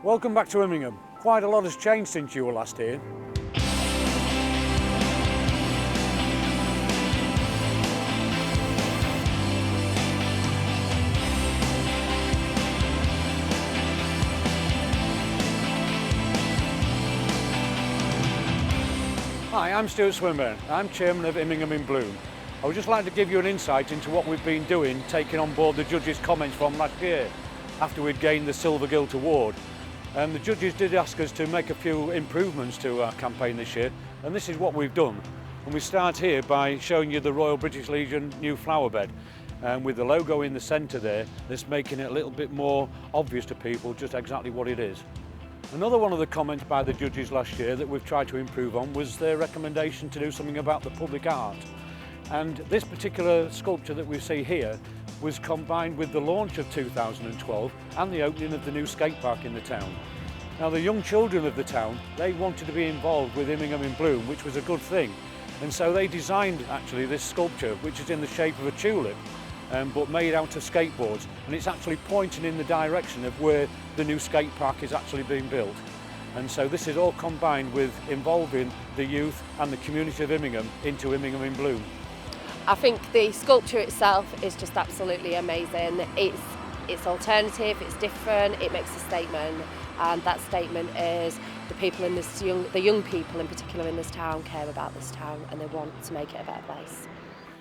Welcome back to Immingham. Quite a lot has changed since you were last here. Hi, I'm Stewart Swinburn. I'm chairman of Immingham In Bloom. I would just like to give you an insight into what we've been doing, taking on board the judges' comments from last year after we'd gained the Silver Gilt Award. The judges did ask us to make a few improvements to our campaign this year, and this is what we've done. And we start here by showing you the Royal British Legion new flower bed, with the logo in the centre there, that's making it a little bit more obvious to people just exactly what it is. Another one of the comments by the judges last year that we've tried to improve on was their recommendation to do something about the public art. And this particular sculpture that we see here was combined with the launch of 2012 and the opening of the new skate park in the town. Now the young children of the town, they wanted to be involved with Immingham In Bloom, which was a good thing. And so they designed actually this sculpture, which is in the shape of a tulip, but made out of skateboards, and it's actually pointing in the direction of where the new skate park is actually being built. And so this is all combined with involving the youth and the community of Immingham into Immingham In Bloom. I think the sculpture itself is just absolutely amazing. It's alternative, it's different, it makes a statement, and that statement is the young people in particular in this town care about this town and they want to make it a better place.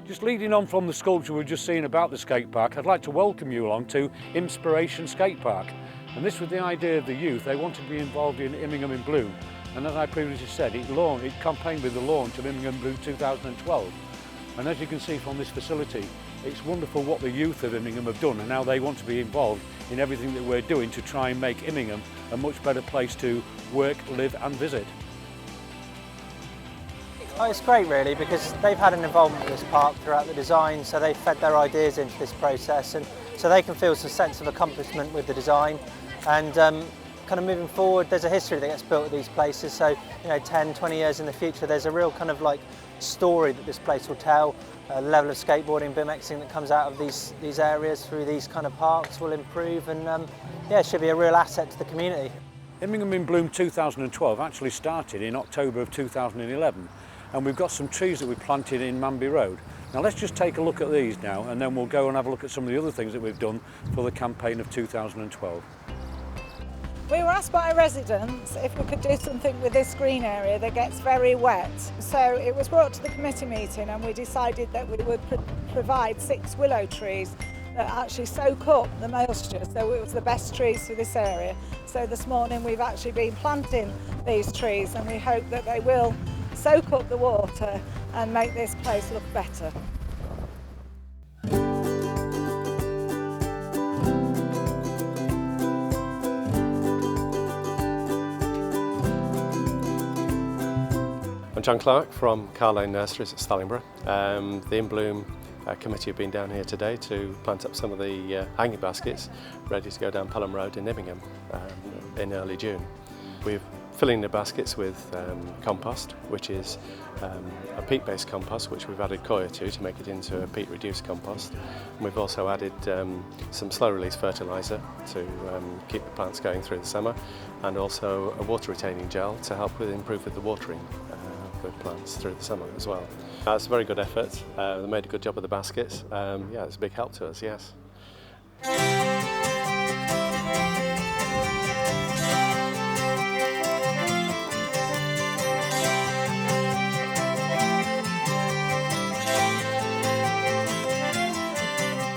Just leading on from the sculpture we've just seen about the skate park, I'd like to welcome you along to Inspiration Skate Park. And this was the idea of the youth. They wanted to be involved in Immingham In Bloom. And as I previously said, it campaigned with the launch of Immingham In Bloom 2012. And as you can see from this facility, it's wonderful what the youth of Immingham have done and how they want to be involved in everything that we're doing to try and make Immingham a much better place to work, live and visit. Oh, it's great really, because they've had an involvement with this park throughout the design, so they've fed their ideas into this process, and so they can feel some sense of accomplishment with the design. And kind of moving forward, there's a history that gets built at these places, so 10, 20 years in the future there's a real kind of like story that this place will tell. The level of skateboarding, BMXing that comes out of these areas through these kind of parks will improve, and yeah, it should be a real asset to the community. Immingham In Bloom 2012 actually started in October of 2011. And we've got some trees that we planted in Manby Road. Now let's just take a look at these now, and then we'll go and have a look at some of the other things that we've done for the campaign of 2012. We were asked by residents if we could do something with this green area that gets very wet. So it was brought to the committee meeting and we decided that we would provide 6 willow trees that actually soak up the moisture, so it was the best trees for this area. So this morning we've actually been planting these trees and we hope that they will soak up the water and make this place look better. I'm John Clark from Carlane Nurseries at Stallingborough. The In Bloom committee have been down here today to plant up some of the hanging baskets ready to go down Pelham Road in Immingham in early June. We're filling the baskets with compost, which is a peat-based compost which we've added coir to make it into a peat-reduced compost. And we've also added some slow-release fertiliser to keep the plants going through the summer, and also a water-retaining gel to help improve with the watering for plants through the summer as well. It's a very good effort. They made a good job of the baskets. Yeah, it's a big help to us, yes.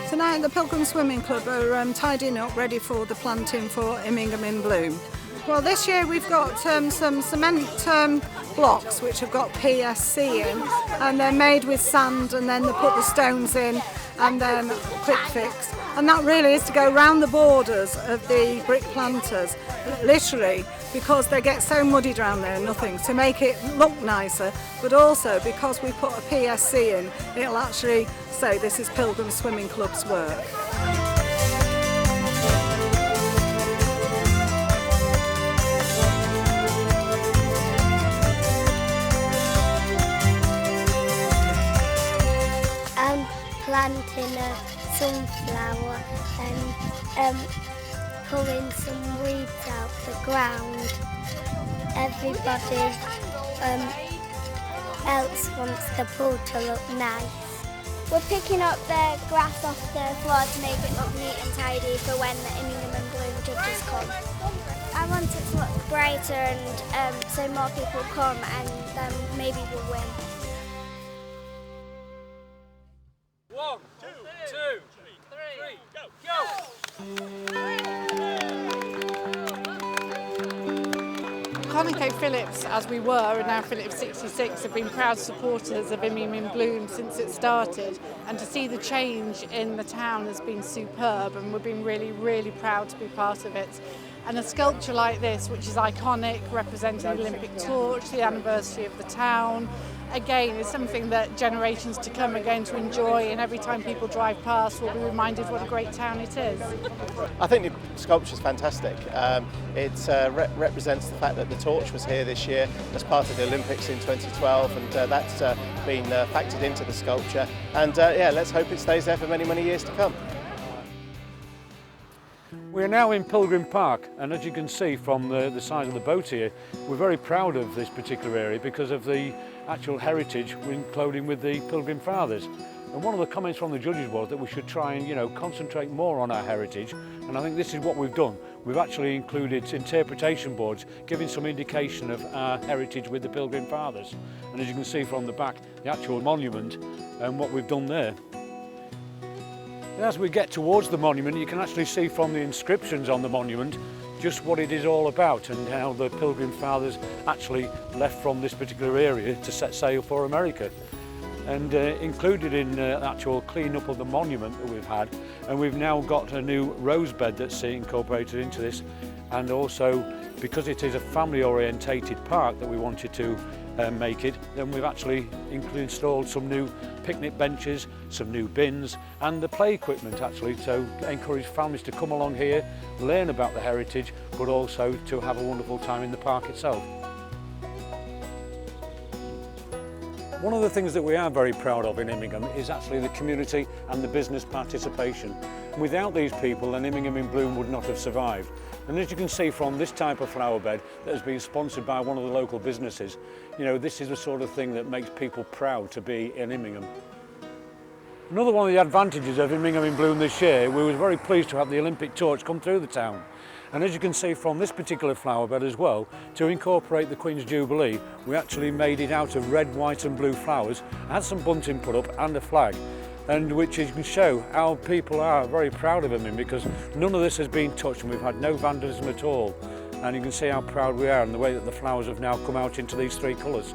Tonight the Pilgrim Swimming Club are tidying up, ready for the planting for Immingham In Bloom. Well, this year we've got some cement blocks which have got PSC in, and they're made with sand, and then they put the stones in and then quick fix. And that really is to go round the borders of the brick planters, literally, because they get so muddied around there, nothing, to make it look nicer, but also because we put a PSC in, it'll actually say this is Pilgrim Swimming Club's work. Planting a sunflower and pulling some weeds out the ground. Everybody else wants the pool to look nice. We're picking up the grass off the floor to make it look neat and tidy for when the Immingham In Bloom judges come. I want it to look brighter and so more people come and then maybe we'll win. 1, 2, 3, go! Conoco Phillips, as we were, and now Phillips 66, have been proud supporters of Immingham In Bloom since it started, and to see the change in the town has been superb, and we've been really, really proud to be part of it. And a sculpture like this, which is iconic, representing the Olympic torch, the anniversary of the town, again, is something that generations to come are going to enjoy, and every time people drive past will be reminded what a great town it is. I think the sculpture's fantastic. It represents the fact that the torch was here this year as part of the Olympics in 2012, and that's been factored into the sculpture. And yeah, let's hope it stays there for many, many years to come. We're now in Pilgrim Park, and as you can see from the size of the boat here, we're very proud of this particular area because of the actual heritage including with the Pilgrim Fathers. And one of the comments from the judges was that we should try and concentrate more on our heritage, and I think this is what we've done. We've actually included interpretation boards giving some indication of our heritage with the Pilgrim Fathers. And as you can see from the back, the actual monument and what we've done there. As we get towards the monument, you can actually see from the inscriptions on the monument just what it is all about and how the Pilgrim Fathers actually left from this particular area to set sail for America. And included in the actual clean-up of the monument that we've had, and we've now got a new rose bed that's incorporated into this, and also because it is a family-orientated park that we wanted to make it, then we've actually installed some new picnic benches, some new bins and the play equipment actually to encourage families to come along here, learn about the heritage, but also to have a wonderful time in the park itself. One of the things that we are very proud of in Immingham is actually the community and the business participation. Without these people, then Immingham In Bloom would not have survived. And as you can see from this type of flower bed that has been sponsored by one of the local businesses, this is the sort of thing that makes people proud to be in Immingham. Another one of the advantages of Immingham In Bloom this year, we were very pleased to have the Olympic torch come through the town. And as you can see from this particular flower bed as well, to incorporate the Queen's Jubilee, we actually made it out of red, white and blue flowers, had some bunting put up and a flag, and which you can show how people are very proud of Immingham because none of this has been touched and we've had no vandalism at all. And you can see how proud we are in the way that the flowers have now come out into these three colours.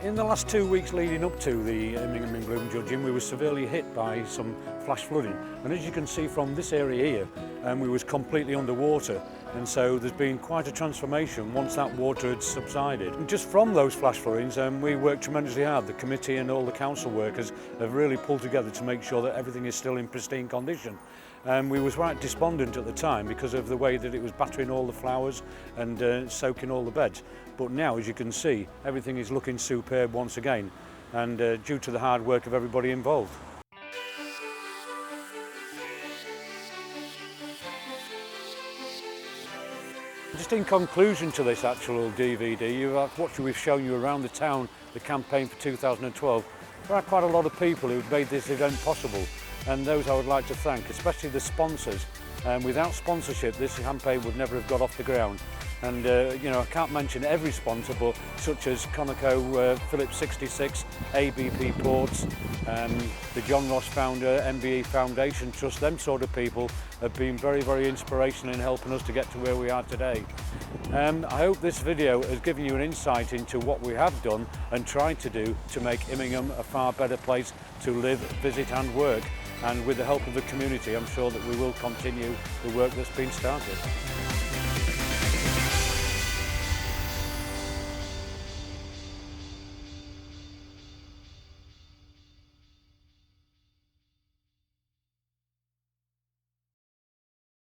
In the last 2 weeks leading up to the Immingham In Bloom judging, we were severely hit by some flash flooding. And as you can see from this area here, we was completely underwater. And so there's been quite a transformation once that water had subsided. And just from those flash floodings, we worked tremendously hard. The committee and all the council workers have really pulled together to make sure that everything is still in pristine condition. We was right despondent at the time because of the way that it was battering all the flowers and soaking all the beds. But now, as you can see, everything is looking superb once again, and due to the hard work of everybody involved. Just in conclusion to this actual DVD, we've shown you around the town, the campaign for 2012. There are quite a lot of people who've made this event possible, and those I would like to thank, especially the sponsors. Without sponsorship, this campaign would never have got off the ground. And I can't mention every sponsor, but such as Conoco, Phillips 66, ABP Ports, the John Ross Founder, MBE Foundation Trust, them sort of people have been very, very inspirational in helping us to get to where we are today. I hope this video has given you an insight into what we have done and tried to do to make Immingham a far better place to live, visit and work. And with the help of the community, I'm sure that we will continue the work that's been started.